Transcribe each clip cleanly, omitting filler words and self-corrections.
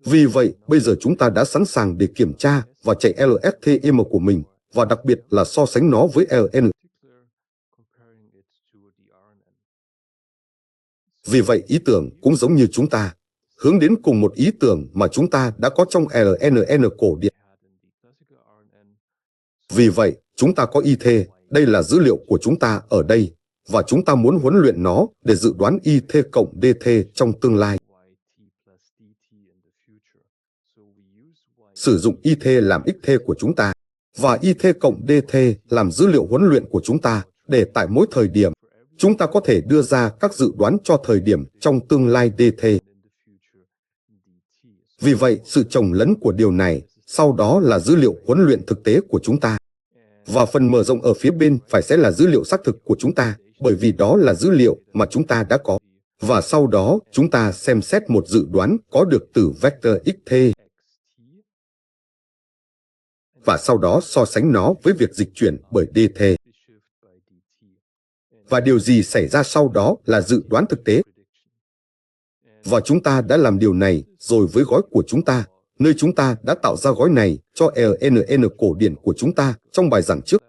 Vì vậy, bây giờ chúng ta đã sẵn sàng để kiểm tra và chạy LSTM của mình, và đặc biệt là so sánh nó với LN. Vì vậy, ý tưởng cũng giống như chúng ta, hướng đến cùng một ý tưởng mà chúng ta đã có trong LNN cổ điển. Vì vậy, chúng ta có IT, đây là dữ liệu của chúng ta ở đây, và chúng ta muốn huấn luyện nó để dự đoán IT cộng DT trong tương lai. Sử dụng IT làm XT của chúng ta, và IT cộng DT làm dữ liệu huấn luyện của chúng ta, để tại mỗi thời điểm, chúng ta có thể đưa ra các dự đoán cho thời điểm trong tương lai DT. Vì vậy, sự chồng lấn của điều này, sau đó là dữ liệu huấn luyện thực tế của chúng ta. Và phần mở rộng ở phía bên phải sẽ là dữ liệu xác thực của chúng ta, bởi vì đó là dữ liệu mà chúng ta đã có. Và sau đó, chúng ta xem xét một dự đoán có được từ vector XT. Và sau đó so sánh nó với việc dịch chuyển bởi DT. Và điều gì xảy ra sau đó là dự đoán thực tế. Và chúng ta đã làm điều này rồi với gói của chúng ta, nơi chúng ta đã tạo ra gói này cho LNN cổ điển của chúng ta trong bài giảng trước.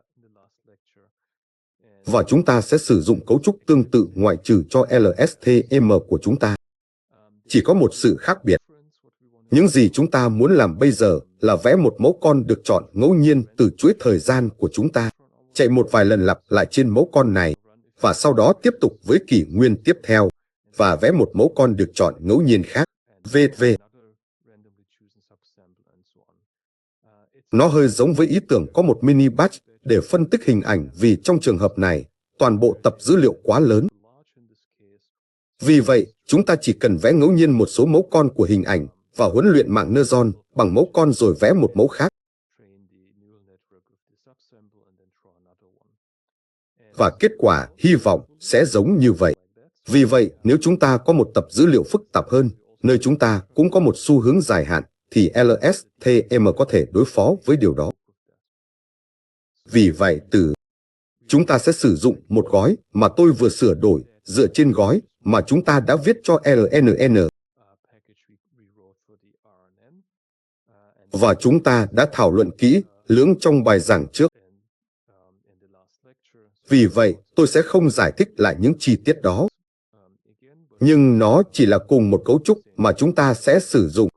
Và chúng ta sẽ sử dụng cấu trúc tương tự ngoại trừ cho LSTM của chúng ta. Chỉ có một sự khác biệt. Những gì chúng ta muốn làm bây giờ là vẽ một mẫu con được chọn ngẫu nhiên từ chuỗi thời gian của chúng ta, chạy một vài lần lặp lại trên mẫu con này, và sau đó tiếp tục với kỷ nguyên tiếp theo, và vẽ một mẫu con được chọn ngẫu nhiên khác, v.v. Nó hơi giống với ý tưởng có một mini batch để phân tích hình ảnh, vì trong trường hợp này, toàn bộ tập dữ liệu quá lớn. Vì vậy, chúng ta chỉ cần vẽ ngẫu nhiên một số mẫu con của hình ảnh và huấn luyện mạng neuron bằng mẫu con rồi vẽ một mẫu khác. Và kết quả hy vọng sẽ giống như vậy. Vì vậy, nếu chúng ta có một tập dữ liệu phức tạp hơn, nơi chúng ta cũng có một xu hướng dài hạn, thì LSTM có thể đối phó với điều đó. Vì vậy, chúng ta sẽ sử dụng một gói mà tôi vừa sửa đổi dựa trên gói mà chúng ta đã viết cho LNN. Và chúng ta đã thảo luận kỹ lưỡng trong bài giảng trước. Vì vậy, tôi sẽ không giải thích lại những chi tiết đó. Nhưng nó chỉ là cùng một cấu trúc mà chúng ta sẽ sử dụng.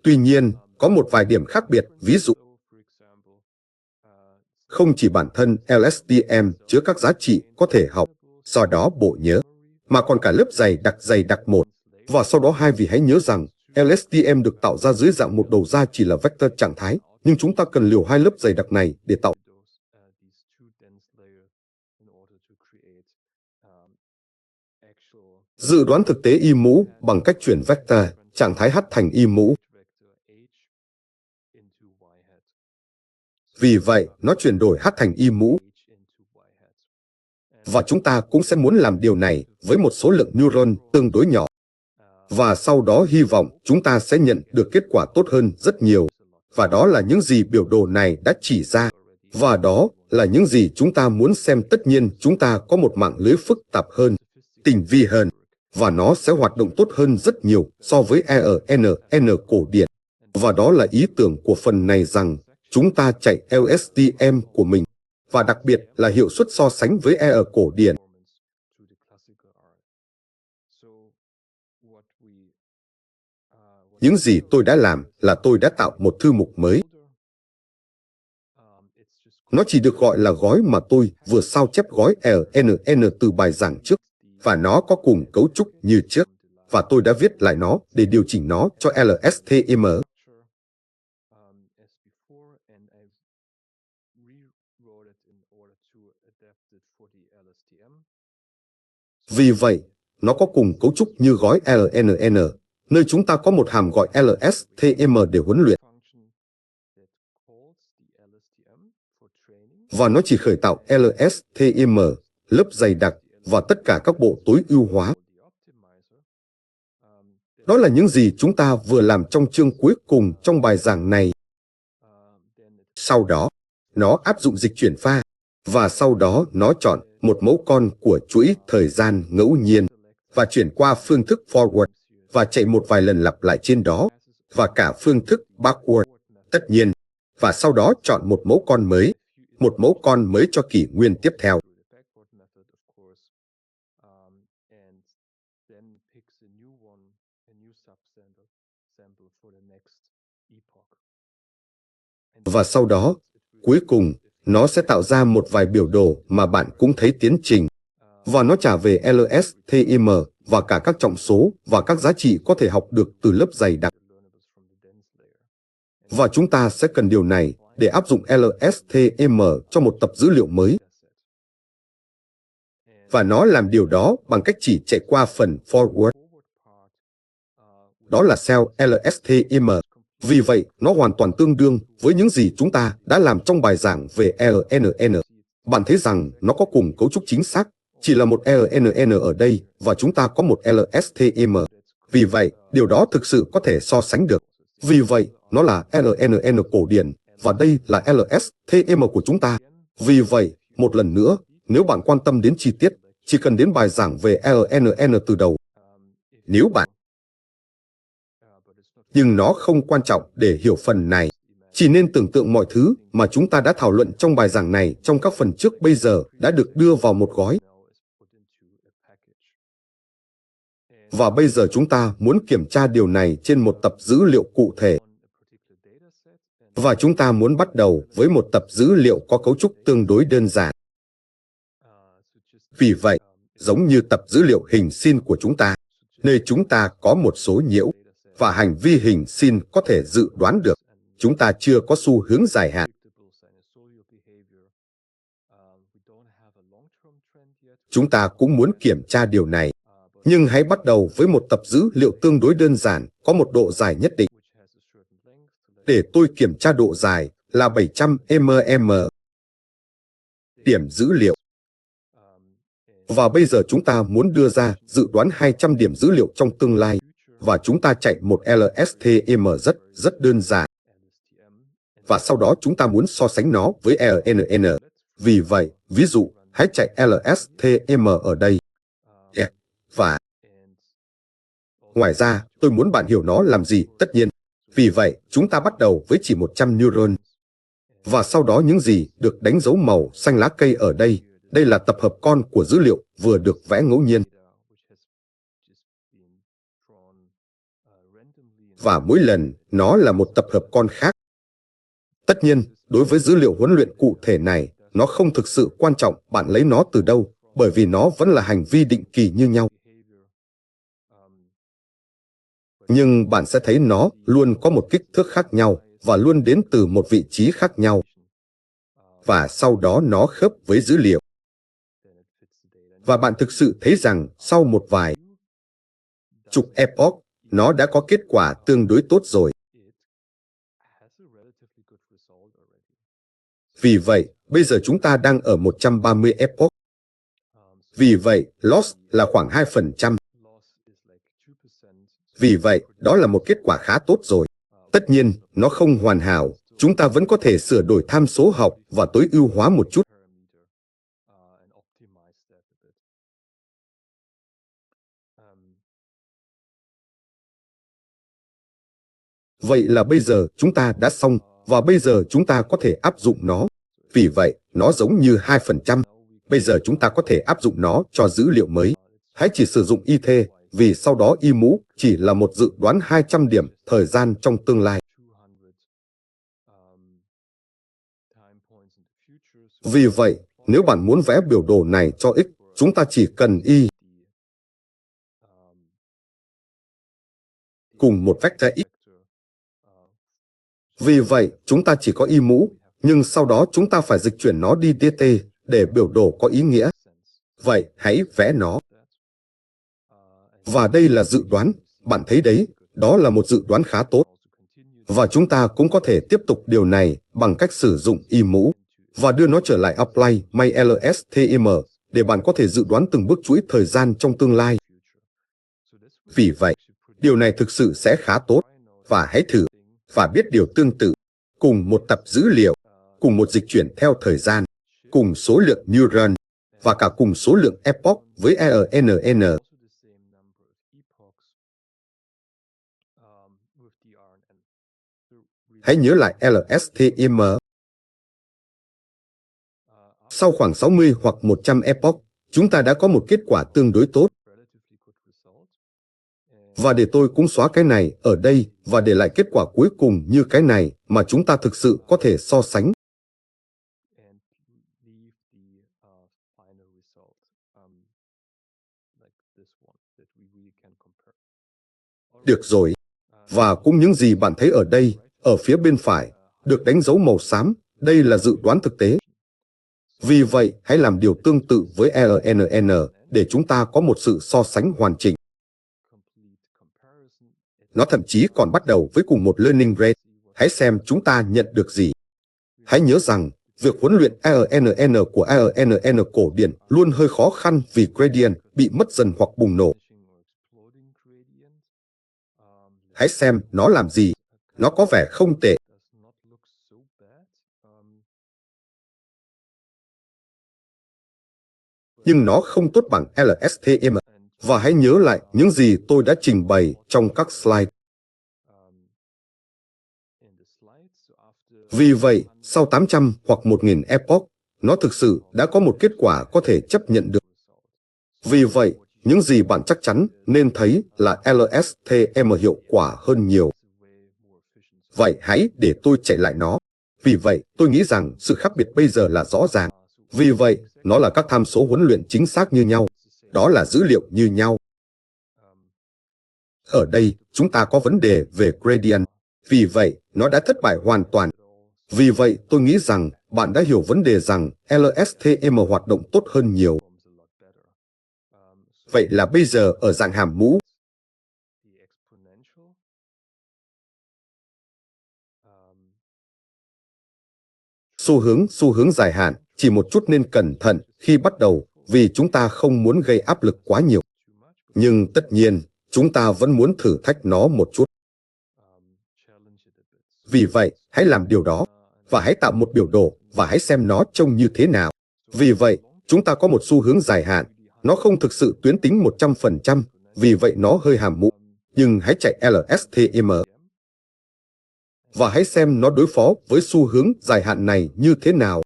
Tuy nhiên, có một vài điểm khác biệt, ví dụ, không chỉ bản thân LSTM chứa các giá trị có thể học, do đó bộ nhớ, mà còn cả lớp dày đặc một, và sau đó hai, vì hãy nhớ rằng LSTM được tạo ra dưới dạng một đầu ra chỉ là vector trạng thái, nhưng chúng ta cần liều hai lớp dày đặc này để tạo dự đoán thực tế y mũ bằng cách chuyển vector trạng thái H thành y mũ. Vì vậy, nó chuyển đổi H thành y mũ. Và chúng ta cũng sẽ muốn làm điều này với một số lượng neuron tương đối nhỏ. Và sau đó hy vọng chúng ta sẽ nhận được kết quả tốt hơn rất nhiều. Và đó là những gì biểu đồ này đã chỉ ra. Và đó là những gì chúng ta muốn xem. Tất nhiên chúng ta có một mạng lưới phức tạp hơn, tinh vi hơn, và nó sẽ hoạt động tốt hơn rất nhiều so với ERNN cổ điển. Và đó là ý tưởng của phần này, rằng chúng ta chạy LSTM của mình, và đặc biệt là hiệu suất so sánh với ER cổ điển. Những gì tôi đã làm là tôi đã tạo một thư mục mới. Nó chỉ được gọi là gói mà tôi vừa sao chép gói LNN từ bài giảng trước, và nó có cùng cấu trúc như trước, và tôi đã viết lại nó để điều chỉnh nó cho LSTM. Vì vậy, nó có cùng cấu trúc như gói LNN, nơi chúng ta có một hàm gọi LSTM để huấn luyện. Và nó chỉ khởi tạo LSTM, lớp dày đặc, và tất cả các bộ tối ưu hóa. Đó là những gì chúng ta vừa làm trong chương cuối cùng trong bài giảng này. Sau đó, nó áp dụng dịch chuyển pha, và sau đó nó chọn một mẫu con của chuỗi thời gian ngẫu nhiên, và chuyển qua phương thức forward, và chạy một vài lần lặp lại trên đó, và cả phương thức backward, tất nhiên, và sau đó chọn một mẫu con mới cho kỷ nguyên tiếp theo. Và sau đó, cuối cùng, nó sẽ tạo ra một vài biểu đồ mà bạn cũng thấy tiến trình. Và nó trả về LSTM và cả các trọng số và các giá trị có thể học được từ lớp dày đặc. Và chúng ta sẽ cần điều này để áp dụng LSTM cho một tập dữ liệu mới. Và nó làm điều đó bằng cách chỉ chạy qua phần forward. Đó là cell LSTM. Vì vậy, nó hoàn toàn tương đương với những gì chúng ta đã làm trong bài giảng về LNN. Bạn thấy rằng nó có cùng cấu trúc chính xác, chỉ là một LNN ở đây và chúng ta có một LSTM. Vì vậy, điều đó thực sự có thể so sánh được. Vì vậy, nó là LNN cổ điển và đây là LSTM của chúng ta. Vì vậy, một lần nữa, nếu bạn quan tâm đến chi tiết, chỉ cần đến bài giảng về LNN từ đầu. Nếu bạn Nhưng nó không quan trọng để hiểu phần này. Chỉ nên tưởng tượng mọi thứ mà chúng ta đã thảo luận trong bài giảng này trong các phần trước bây giờ đã được đưa vào một gói. Và bây giờ chúng ta muốn kiểm tra điều này trên một tập dữ liệu cụ thể. Và chúng ta muốn bắt đầu với một tập dữ liệu có cấu trúc tương đối đơn giản. Vì vậy, giống như tập dữ liệu hình sin của chúng ta, nơi chúng ta có một số nhiễu, và hành vi hình sin có thể dự đoán được, chúng ta chưa có xu hướng dài hạn. Chúng ta cũng muốn kiểm tra điều này, nhưng hãy bắt đầu với một tập dữ liệu tương đối đơn giản, có một độ dài nhất định. Để tôi kiểm tra độ dài là 700 mm. Điểm dữ liệu. Và bây giờ chúng ta muốn đưa ra dự đoán 200 điểm dữ liệu trong tương lai, và chúng ta chạy một LSTM rất đơn giản. Và sau đó chúng ta muốn so sánh nó với LNN. Vì vậy, ví dụ, hãy chạy LSTM ở đây. Và ngoài ra, tôi muốn bạn hiểu nó làm gì, tất nhiên. Vì vậy, chúng ta bắt đầu với chỉ 100 neuron. Và sau đó những gì được đánh dấu màu xanh lá cây ở đây, đây là tập hợp con của dữ liệu vừa được vẽ ngẫu nhiên. Và mỗi lần, nó là một tập hợp con khác. Tất nhiên, đối với dữ liệu huấn luyện cụ thể này, nó không thực sự quan trọng bạn lấy nó từ đâu, bởi vì nó vẫn là hành vi định kỳ như nhau. Nhưng bạn sẽ thấy nó luôn có một kích thước khác nhau và luôn đến từ một vị trí khác nhau. Và sau đó nó khớp với dữ liệu. Và bạn thực sự thấy rằng sau một vài chục epoch, nó đã có kết quả tương đối tốt rồi. Vì vậy, bây giờ chúng ta đang ở 130 epoch. Vì vậy, loss là khoảng 2%. Vì vậy, đó là một kết quả khá tốt rồi. Tất nhiên, nó không hoàn hảo. Chúng ta vẫn có thể sửa đổi tham số học và tối ưu hóa một chút. Vậy là bây giờ chúng ta đã xong, và bây giờ chúng ta có thể áp dụng nó. Vì vậy, nó giống như 2%. Bây giờ chúng ta có thể áp dụng nó cho dữ liệu mới. Hãy chỉ sử dụng y thê, vì sau đó y mũ chỉ là một dự đoán 200 điểm thời gian trong tương lai. Vì vậy, nếu bạn muốn vẽ biểu đồ này cho x, chúng ta chỉ cần y cùng một vector x. Vì vậy, chúng ta chỉ có y mũ, nhưng sau đó chúng ta phải dịch chuyển nó đi dt để biểu đồ có ý nghĩa. Vậy, hãy vẽ nó. Và đây là dự đoán, bạn thấy đấy, đó là một dự đoán khá tốt. Và chúng ta cũng có thể tiếp tục điều này bằng cách sử dụng y mũ và đưa nó trở lại apply my LSTM để bạn có thể dự đoán từng bước chuỗi thời gian trong tương lai. Vì vậy, điều này thực sự sẽ khá tốt, và hãy thử và biết điều tương tự, cùng một tập dữ liệu, cùng một dịch chuyển theo thời gian, cùng số lượng neuron, và cả cùng số lượng epoch với LNN. Hãy nhớ lại LSTM. Sau khoảng 60 hoặc 100 epoch, chúng ta đã có một kết quả tương đối tốt. Và để tôi cũng xóa cái này ở đây và để lại kết quả cuối cùng như cái này mà chúng ta thực sự có thể so sánh. Được rồi. Và cũng những gì bạn thấy ở đây, ở phía bên phải, được đánh dấu màu xám, đây là dự đoán thực tế. Vì vậy, hãy làm điều tương tự với LNN để chúng ta có một sự so sánh hoàn chỉnh. Nó thậm chí còn bắt đầu với cùng một learning rate. Hãy xem chúng ta nhận được gì. Hãy nhớ rằng, việc huấn luyện LNN của LNN cổ điển luôn hơi khó khăn vì gradient bị mất dần hoặc bùng nổ. Hãy xem nó làm gì. Nó có vẻ không tệ. Nhưng nó không tốt bằng LSTM. Và hãy nhớ lại những gì tôi đã trình bày trong các slide. Vì vậy, sau 800 hoặc 1000 epoch, nó thực sự đã có một kết quả có thể chấp nhận được. Vì vậy, những gì bạn chắc chắn nên thấy là LSTM hiệu quả hơn nhiều. Vậy hãy để tôi chạy lại nó. Vì vậy, tôi nghĩ rằng sự khác biệt bây giờ là rõ ràng. Vì vậy, nó là các tham số huấn luyện chính xác như nhau. Đó là dữ liệu như nhau. Ở đây, chúng ta có vấn đề về gradient. Vì vậy, nó đã thất bại hoàn toàn. Vì vậy, tôi nghĩ rằng bạn đã hiểu vấn đề rằng LSTM hoạt động tốt hơn nhiều. Vậy là bây giờ ở dạng hàm mũ, xu hướng dài hạn, chỉ một chút nên cẩn thận khi bắt đầu vì chúng ta không muốn gây áp lực quá nhiều. Nhưng tất nhiên, chúng ta vẫn muốn thử thách nó một chút. Vì vậy, hãy làm điều đó, và hãy tạo một biểu đồ, và hãy xem nó trông như thế nào. Vì vậy, chúng ta có một xu hướng dài hạn. Nó không thực sự tuyến tính 100%, vì vậy nó hơi hàm mũ. Nhưng hãy chạy LSTM. Và hãy xem nó đối phó với xu hướng dài hạn này như thế nào.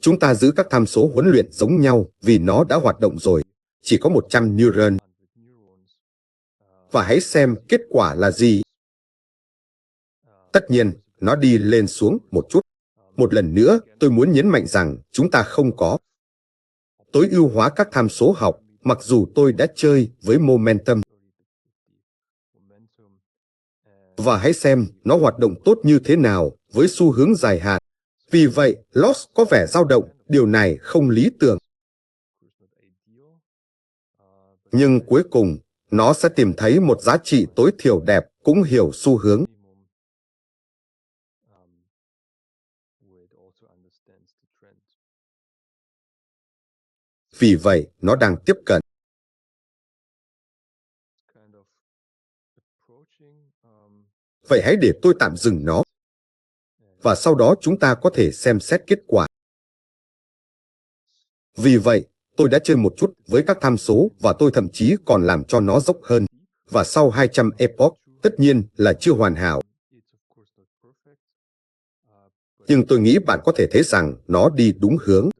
Chúng ta giữ các tham số huấn luyện giống nhau vì nó đã hoạt động rồi. Chỉ có 100 neuron. Và hãy xem kết quả là gì. Tất nhiên, nó đi lên xuống một chút. Một lần nữa, tôi muốn nhấn mạnh rằng chúng ta không có tối ưu hóa các tham số học, mặc dù tôi đã chơi với momentum. Và hãy xem nó hoạt động tốt như thế nào với xu hướng dài hạn. Vì vậy, loss có vẻ dao động, điều này không lý tưởng. Nhưng cuối cùng, nó sẽ tìm thấy một giá trị tối thiểu đẹp cũng hiểu xu hướng. Vì vậy, nó đang tiếp cận. Vậy hãy để tôi tạm dừng nó. Và sau đó chúng ta có thể xem xét kết quả. Vì vậy, tôi đã chơi một chút với các tham số và tôi thậm chí còn làm cho nó dốc hơn. Và sau 200 epoch, tất nhiên là chưa hoàn hảo. Nhưng tôi nghĩ bạn có thể thấy rằng nó đi đúng hướng.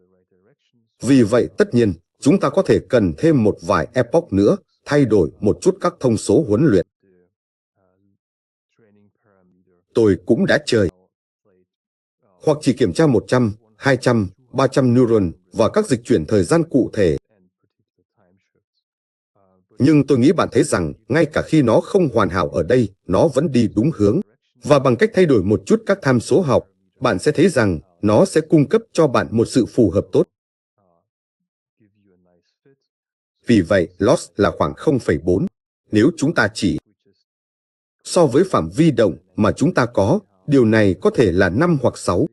Vì vậy, tất nhiên, chúng ta có thể cần thêm một vài epoch nữa, thay đổi một chút các thông số huấn luyện. Tôi cũng đã chơi. Hoặc chỉ kiểm tra 100, 200, 300 neuron và các dịch chuyển thời gian cụ thể. Nhưng tôi nghĩ bạn thấy rằng, ngay cả khi nó không hoàn hảo ở đây, nó vẫn đi đúng hướng. Và bằng cách thay đổi một chút các tham số học, bạn sẽ thấy rằng nó sẽ cung cấp cho bạn một sự phù hợp tốt. Vì vậy, loss là khoảng 0,4. Nếu chúng ta chỉ so với phạm vi động mà chúng ta có, điều này có thể là 5 hoặc 6.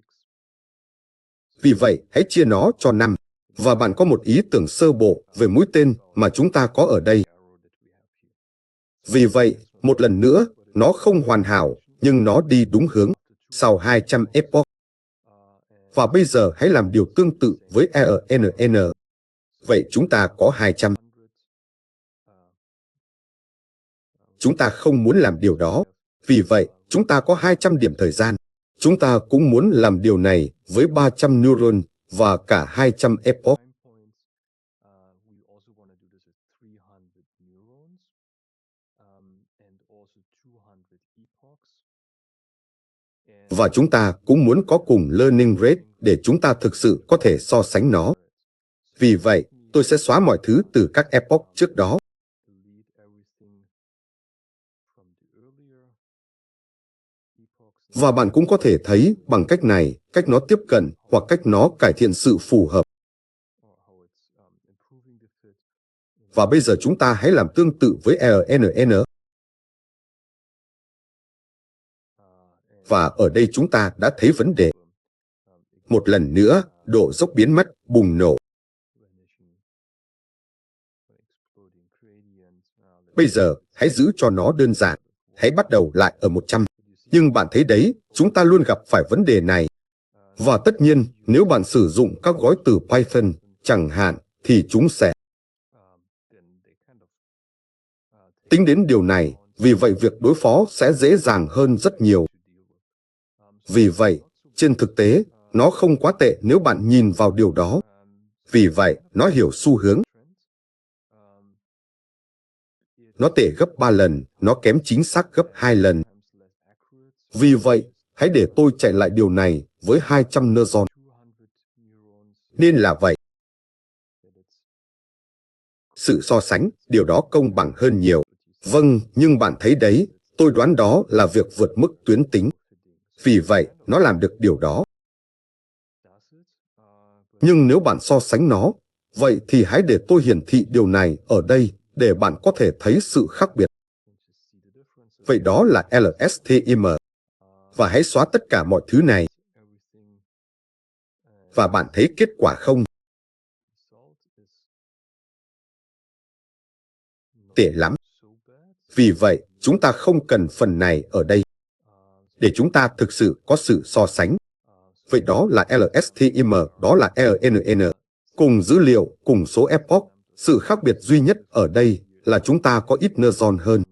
Vì vậy, hãy chia nó cho 5. Và bạn có một ý tưởng sơ bộ về mũi tên mà chúng ta có ở đây. Vì vậy, một lần nữa, nó không hoàn hảo, nhưng nó đi đúng hướng. Sau 200 epoch. Và bây giờ hãy làm điều tương tự với ENN. Vậy chúng ta có 200. Chúng ta không muốn làm điều đó. Vì vậy, chúng ta có 200 điểm thời gian. Chúng ta cũng muốn làm điều này với 300 neuron và cả 200 epoch. Và chúng ta cũng muốn có cùng learning rate để chúng ta thực sự có thể so sánh nó. Vì vậy, tôi sẽ xóa mọi thứ từ các epoch trước đó. Và bạn cũng có thể thấy bằng cách này, cách nó tiếp cận hoặc cách nó cải thiện sự phù hợp. Và bây giờ chúng ta hãy làm tương tự với LNN. Và ở đây chúng ta đã thấy vấn đề. Một lần nữa, độ dốc biến mất, bùng nổ. Bây giờ, hãy giữ cho nó đơn giản. Hãy bắt đầu lại ở 100. Nhưng bạn thấy đấy, chúng ta luôn gặp phải vấn đề này. Và tất nhiên, nếu bạn sử dụng các gói từ Python, chẳng hạn, thì chúng sẽ tính đến điều này, vì vậy việc đối phó sẽ dễ dàng hơn rất nhiều. Vì vậy, trên thực tế, nó không quá tệ nếu bạn nhìn vào điều đó. Vì vậy, nó hiểu xu hướng. Nó tệ gấp 3 lần, nó kém chính xác gấp 2 lần. Vì vậy, hãy để tôi chạy lại điều này với 200 neuron. Nên là vậy. Sự so sánh, điều đó công bằng hơn nhiều. Vâng, nhưng bạn thấy đấy, tôi đoán đó là việc vượt mức tuyến tính. Vì vậy, nó làm được điều đó. Nhưng nếu bạn so sánh nó, vậy thì hãy để tôi hiển thị điều này ở đây để bạn có thể thấy sự khác biệt. Vậy đó là LSTM. Và hãy xóa tất cả mọi thứ này. Và bạn thấy kết quả không? Tệ lắm. Vì vậy, chúng ta không cần phần này ở đây. Để chúng ta thực sự có sự so sánh. Vậy đó là LSTM, đó là LNN. Cùng dữ liệu, cùng số epoch, sự khác biệt duy nhất ở đây là chúng ta có ít neuron hơn.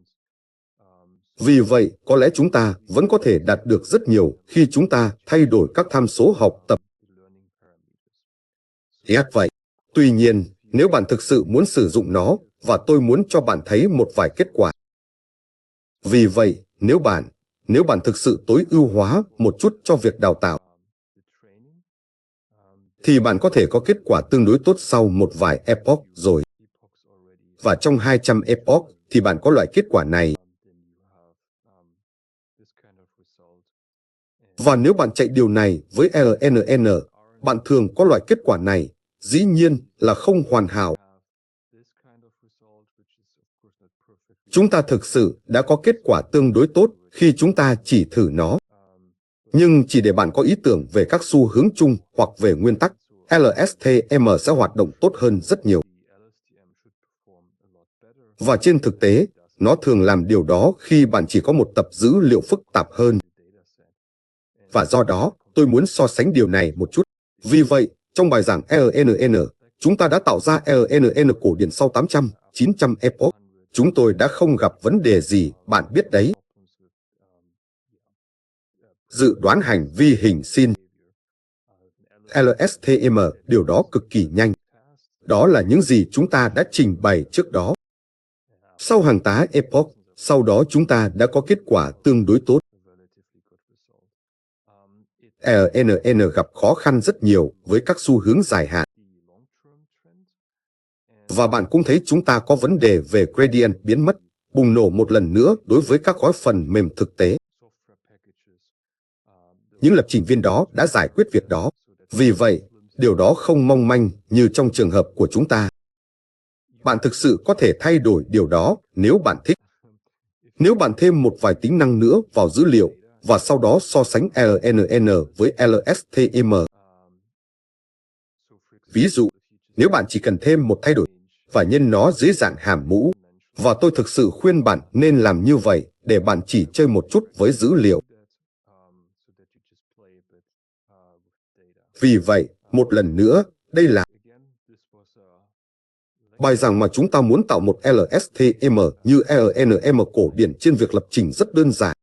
Vì vậy, có lẽ chúng ta vẫn có thể đạt được rất nhiều khi chúng ta thay đổi các tham số học tập. Vậy. Tuy nhiên, nếu bạn thực sự muốn sử dụng nó, và tôi muốn cho bạn thấy một vài kết quả. Vì vậy, nếu bạn thực sự tối ưu hóa một chút cho việc đào tạo, thì bạn có thể có kết quả tương đối tốt sau một vài epoch rồi. Và trong 200 epoch thì bạn có loại kết quả này. Và nếu bạn chạy điều này với LNN, bạn thường có loại kết quả này, dĩ nhiên là không hoàn hảo. Chúng ta thực sự đã có kết quả tương đối tốt khi chúng ta chỉ thử nó. Nhưng chỉ để bạn có ý tưởng về các xu hướng chung hoặc về nguyên tắc, LSTM sẽ hoạt động tốt hơn rất nhiều. Và trên thực tế, nó thường làm điều đó khi bạn chỉ có một tập dữ liệu phức tạp hơn. Và do đó, tôi muốn so sánh điều này một chút. Vì vậy, trong bài giảng LNN, chúng ta đã tạo ra LNN cổ điển sau 800, 900 epoch. Chúng tôi đã không gặp vấn đề gì, bạn biết đấy. Dự đoán hành vi hình sin. LSTM, điều đó cực kỳ nhanh. Đó là những gì chúng ta đã trình bày trước đó. Sau hàng tá epoch, sau đó chúng ta đã có kết quả tương đối tốt. LNN gặp khó khăn rất nhiều với các xu hướng dài hạn. Và bạn cũng thấy chúng ta có vấn đề về gradient biến mất, bùng nổ một lần nữa đối với các gói phần mềm thực tế. Những lập trình viên đó đã giải quyết việc đó. Vì vậy, điều đó không mong manh như trong trường hợp của chúng ta. Bạn thực sự có thể thay đổi điều đó nếu bạn thích. Nếu bạn thêm một vài tính năng nữa vào dữ liệu, và sau đó so sánh LNN với LSTM. Ví dụ, nếu bạn chỉ cần thêm một thay đổi, và nhân nó dưới dạng hàm mũ, và tôi thực sự khuyên bạn nên làm như vậy để bạn chỉ chơi một chút với dữ liệu. Vì vậy, một lần nữa, đây là bài giảng mà chúng ta muốn tạo một LSTM như LNM cổ điển trên việc lập trình rất đơn giản.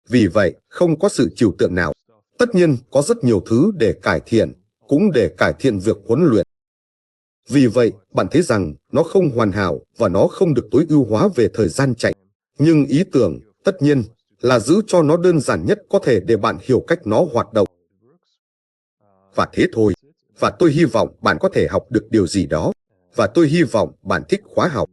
Vì vậy, không có sự trừu tượng nào. Tất nhiên, có rất nhiều thứ để cải thiện, cũng để cải thiện việc huấn luyện. Vì vậy, bạn thấy rằng nó không hoàn hảo và nó không được tối ưu hóa về thời gian chạy. Nhưng ý tưởng, tất nhiên, là giữ cho nó đơn giản nhất có thể để bạn hiểu cách nó hoạt động. Và thế thôi. Và tôi hy vọng bạn có thể học được điều gì đó. Và tôi hy vọng bạn thích khóa học.